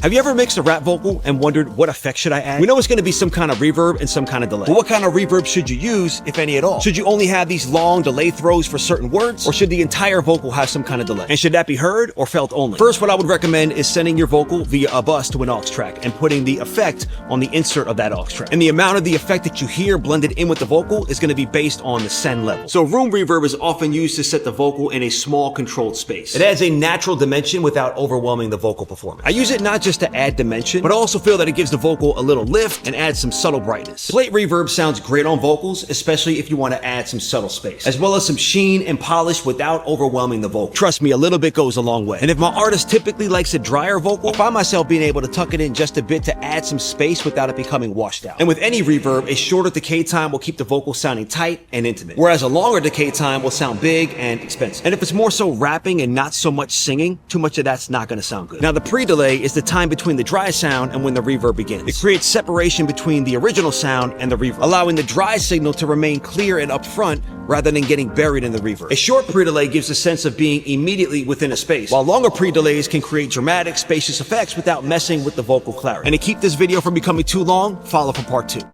Have you ever mixed a rap vocal and wondered what effect should I add? We know it's going to be some kind of reverb and some kind of delay. But what kind of reverb should you use, if any at all? Should you only have these long delay throws for certain words, or should the entire vocal have some kind of delay? And should that be heard or felt only? First, what I would recommend is sending your vocal via a bus to an aux track and putting the effect on the insert of that aux track. And the amount of the effect that you hear blended in with the vocal is going to be based on the send level. So room reverb is often used to set the vocal in a small controlled space. It adds a natural dimension without overwhelming the vocal performance. I use it not just to add dimension, but I also feel that it gives the vocal a little lift and adds some subtle brightness. Plate reverb sounds great on vocals, especially if you want to add some subtle space, as well as some sheen and polish without overwhelming the vocal. Trust me, a little bit goes a long way. And if my artist typically likes a drier vocal, I find myself being able to tuck it in just a bit to add some space without it becoming washed out. And with any reverb, a shorter decay time will keep the vocal sounding tight and intimate, whereas a longer decay time will sound big and expensive. And if it's more so rapping and not so much singing, too much of that's not going to sound good. Now, the pre-delay is the time between the dry sound and when the reverb begins. It creates separation between the original sound and the reverb, allowing the dry signal to remain clear and upfront rather than getting buried in the reverb. A short pre-delay gives a sense of being immediately within a space, while longer pre-delays can create dramatic, spacious effects without messing with the vocal clarity. And to keep this video from becoming too long, follow for part 2.